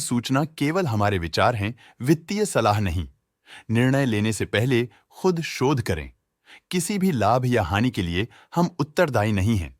सूचना केवल हमारे विचार हैं, वित्तीय सलाह नहीं। निर्णय लेने से पहले खुद शोध करें। किसी भी लाभ या हानि के लिए हम उत्तरदायी नहीं हैं।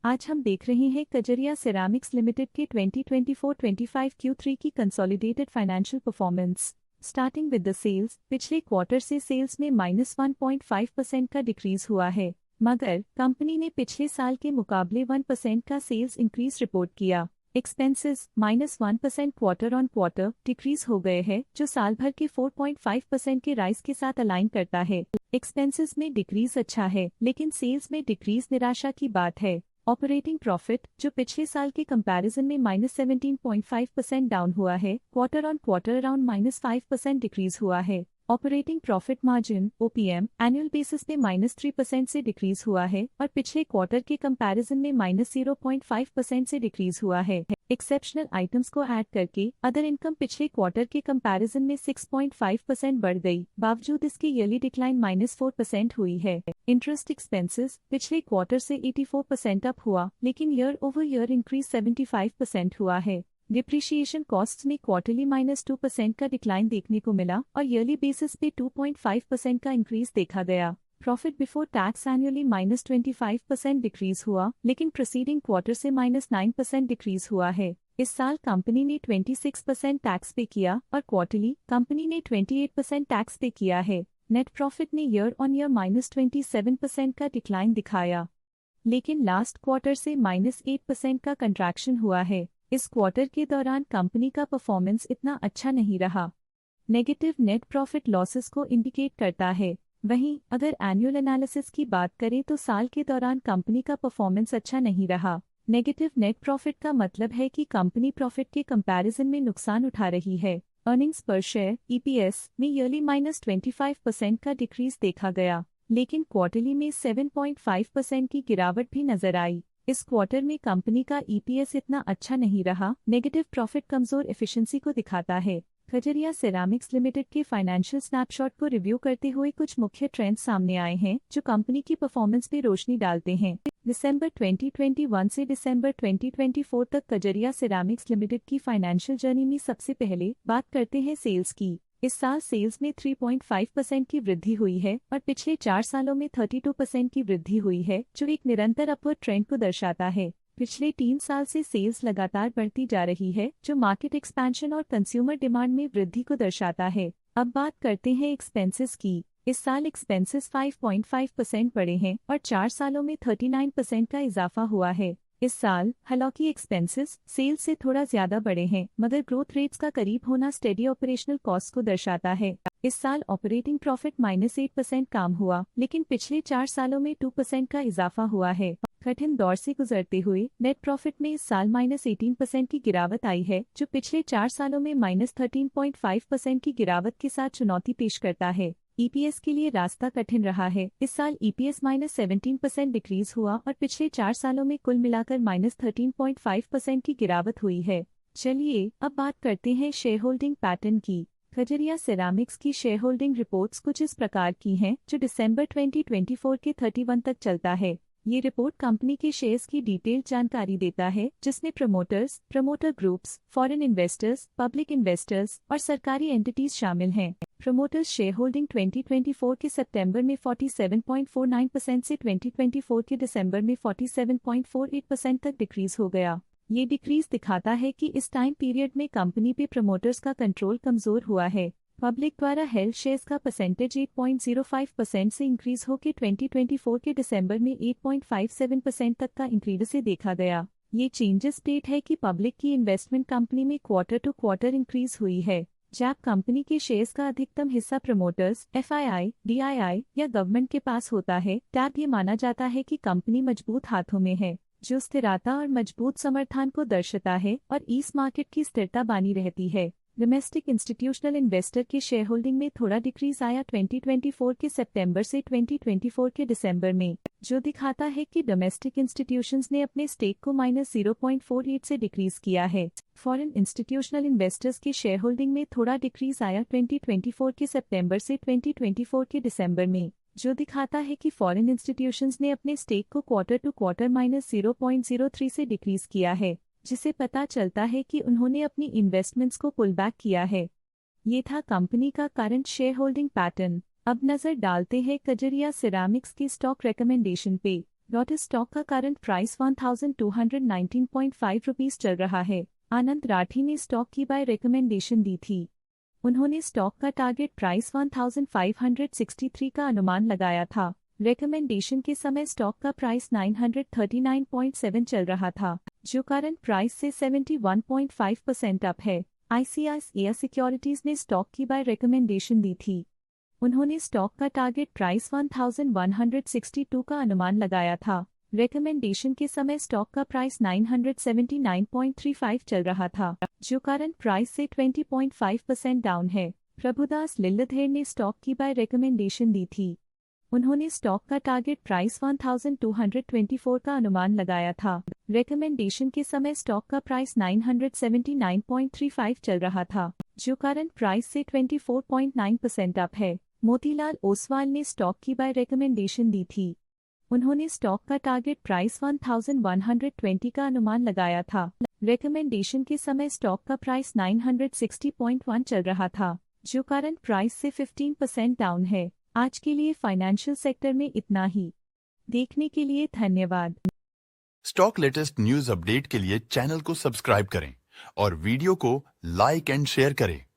आज हम देख रहे हैं कजरिया सिरामिक्स लिमिटेड के 2024-25 Q3 की consolidated financial performance. Starting with the sales, पिछले क्वार्टर से सेल्स में -1.5% का डिक्रीज हुआ है, मगर कंपनी ने पिछले साल के मुकाबले 1% का सेल्स इंक्रीज रिपोर्ट किया। Expenses -1% quarter on quarter decrease हो गए हैं, जो साल भर के 4.5% के राइज के साथ अलाइन करता है। एक्सपेंसेस में डिक्रीज अच्छा है, लेकिन सेल्स में डिक्रीज निराशा की बात है। ऑपरेटिंग प्रॉफिट, जो पिछले साल के कंपैरिजन में -17.5% डाउन हुआ है, quarter on quarter around -5% decrease हुआ है। Operating profit margin (OPM) annual basis पे -3% से डिक्रीज हुआ है और पिछले क्वार्टर के कंपैरिजन में -0.5% से डिक्रीज हुआ है। एक्सेप्शनल आइटम्स को ऐड करके अदर इनकम पिछले क्वार्टर के कंपैरिजन में 6.5% बढ़ गई, बावजूद इसके ईयरली डिक्लाइन -4% हुई है। इंटरेस्ट एक्सपेंसेस पिछले क्वार्टर से 84% अप हुआ, लेकिन ईयर ओवर ईयर इंक्रीज 75% हुआ है। डिप्रिशिएशन कॉस्ट्स में क्वार्टरली -2% का डिक्लाइन देखने को मिला और ईयरली बेसिस पे 2.5% का इंक्रीज देखा गया। Profit before tax annually -25% decrease हुआ, लेकिन प्रीसीडिंग क्वार्टर से -9% डिक्रीज हुआ है। इस साल कंपनी ने 26% टैक्स पे किया और क्वार्टरली कंपनी ने 28% टैक्स पे किया है। नेट प्रॉफिट ने ईयर ऑन ईयर -27% का डिक्लाइन दिखाया, लेकिन लास्ट क्वार्टर से -8% का कंट्रैक्शन हुआ है। इस क्वार्टर के दौरान कंपनी का परफॉर्मेंस इतना अच्छा नहीं रहा। नेगेटिव नेट प्रॉफिट लॉसेस को इंडिकेट करता है। वहीं अगर एनुअल एनालिसिस की बात करें तो साल के दौरान कंपनी का परफॉर्मेंस अच्छा नहीं रहा। नेगेटिव नेट प्रॉफिट का मतलब है कि कंपनी प्रॉफिट के कंपैरिजन में नुकसान उठा रही है। अर्निंग्स पर शेयर (EPS) में ईयरली -25% का डिक्रीज देखा गया, लेकिन क्वार्टरली में 7.5% की गिरावट भी नजर आई। इस क्वार्टर में कंपनी का EPS इतना अच्छा नहीं रहा। नेगेटिव प्रॉफिट कमजोर एफिशिएंसी को दिखाता है। कजरिया सिरामिक्स लिमिटेड के फाइनेंशियल स्नैपशॉट को रिव्यू करते हुए कुछ मुख्य ट्रेंड्स सामने आए हैं, जो कंपनी की परफॉर्मेंस पे रोशनी डालते हैं। दिसंबर 2021 से दिसंबर 2024 तक कजरिया सिरामिक्स लिमिटेड की फाइनेंशियल जर्नी में सबसे पहले बात करते हैं सेल्स की। इस साल सेल्स में 3.5% की वृद्धि हुई है और पिछले 4 सालों में 32% की वृद्धि हुई है, जो एक निरंतर अपवर्ड ट्रेंड को दर्शाता है। पिछले 3 साल से सेल्स लगातार बढ़ती जा रही है, जो मार्केट एक्सपेंशन और कंज्यूमर डिमांड में वृद्धि को दर्शाता है। अब बात करते हैं एक्सपेंसेस की। इस साल एक्सपेंसेस 5.5% बढ़े हैं और 4 सालों में 39% का इजाफा हुआ है। इस साल हालांकि एक्सपेंसेस सेल्स से थोड़ा ज्यादा बढ़े हैं, मगर ग्रोथ रेट्स का करीब होना स्टेडी ऑपरेशनल कॉस्ट को दर्शाता है। इस साल ऑपरेटिंग प्रॉफिट -8% कम हुआ, लेकिन पिछले 4 सालों में 2% का इजाफा हुआ है। कठिन दौर से गुजरते हुए नेट प्रॉफिट में इस साल -18% की गिरावट आई है, जो पिछले 4 सालों में -13.5% की गिरावट के साथ चुनौती पेश करता है। EPS के लिए रास्ता कठिन रहा है। इस साल EPS -17% डिक्रीज हुआ और पिछले 4 सालों में कुल मिलाकर -13.5% की गिरावट हुई है। चलिए अब बात करते हैं शेयर होल्डिंग पैटर्न की। कजरिया सिरामिक्स की शेयर होल्डिंग रिपोर्ट्स कुछ इस प्रकार की हैं, जो दिसंबर 2024 के 31 तक चलता है। ये रिपोर्ट कंपनी के शेयर्स की डिटेल्ड जानकारी देता है, जिसमें promoters, promoter groups, foreign investors, public investors और सरकारी एंटिटीज शामिल हैं। प्रमोटर्स शेयर होल्डिंग 2024 के सितंबर में 47.49% से 2024 के दिसंबर में 47.48% तक डिक्रीज हो गया। ये डिक्रीज दिखाता है कि इस टाइम पीरियड में कंपनी पे प्रमोटर्स का कंट्रोल कमजोर हुआ है। पब्लिक द्वारा हेल्ड शेयर्स का परसेंटेज 8.05% से इंक्रीज होकर 2024 के दिसंबर में 8.57% तक का इंक्रीज से देखा गया। ये चेंजेस स्टेट है कि पब्लिक की इन्वेस्टमेंट कंपनी में क्वार्टर टू क्वार्टर इंक्रीज हुई है। जब कंपनी के शेयर्स का अधिकतम हिस्सा प्रमोटर्स, FII, DII या गवर्नमेंट के पास होता है, तब ये माना जाता है कि कंपनी मजबूत हाथों में है, जो स्थिरता और मजबूत समर्थन को दर्शाता है और इस मार्केट की स्थिरता बनी रहती है। डोमेस्टिक इंस्टीट्यूशनल इन्वेस्टर के शेयर होल्डिंग में थोड़ा डिक्रीज आया 2024 के सितंबर से 2024 के दिसंबर में, जो दिखाता है कि डोमेस्टिक इंस्टीट्यूशंस ने अपने स्टेक को -0.48 से डिक्रीज किया है। फॉरेन इंस्टीट्यूशनल इन्वेस्टर्स के शेयर होल्डिंग में थोड़ा डिक्रीज आया 2024 के सितंबर से 2024 के दिसंबर में, जो दिखाता है कि फॉरेन इंस्टीट्यूशंस ने अपने स्टेक को क्वार्टर टू क्वार्टर -0.03 से डिक्रीज किया है। जिसे पता चलता है कि उन्होंने अपनी इन्वेस्टमेंट्स को पुल बैक किया है। ये था कंपनी का करंट शेयर होल्डिंग पैटर्न। अब नजर डालते हैं कजरिया सिरामिक्स की स्टॉक रिकमेंडेशन पे। लॉटस स्टॉक का करंट प्राइस 1219.5 रुपीस चल रहा है। आनंद राठी ने स्टॉक की बाय रिकमेंडेशन दी थी। उन्होंने स्टॉक का टारगेट प्राइस 1563 का अनुमान लगाया था। रिकमेंडेशन के समय स्टॉक का प्राइस 939.7 चल रहा था, जो करंट प्राइस से 71.5% अप है। ICICI सिक्योरिटीज ने स्टॉक की बाय रिकमेंडेशन दी थी। उन्होंने स्टॉक का टारगेट प्राइस 1162 का अनुमान लगाया था। रिकमेंडेशन के समय स्टॉक का प्राइस 979.35 चल रहा था, जो करंट प्राइस से 20.5% डाउन है। प्रभुदास लिल्लाधर ने स्टॉक की बाय रिकमेंडेशन दी थी। उन्होंने स्टॉक का टारगेट प्राइस 1224 का अनुमान लगाया था। रिकमेंडेशन के समय स्टॉक का प्राइस 979.35 चल रहा था, जो करंट प्राइस से 24.9% अप है। मोतीलाल ओसवाल ने स्टॉक की बाय रिकमेंडेशन दी थी। उन्होंने स्टॉक का टारगेट प्राइस 1120 का अनुमान लगाया था। रिकमेंडेशन के समय स्टॉक का प्राइस 960.1 चल रहा था, जो करंट प्राइस से 15% डाउन है। आज के लिए फाइनेंशियल सेक्टर में इतना ही। देखने के लिए धन्यवाद। स्टॉक लेटेस्ट न्यूज अपडेट के लिए चैनल को सब्सक्राइब करें और वीडियो को लाइक एंड शेयर करें।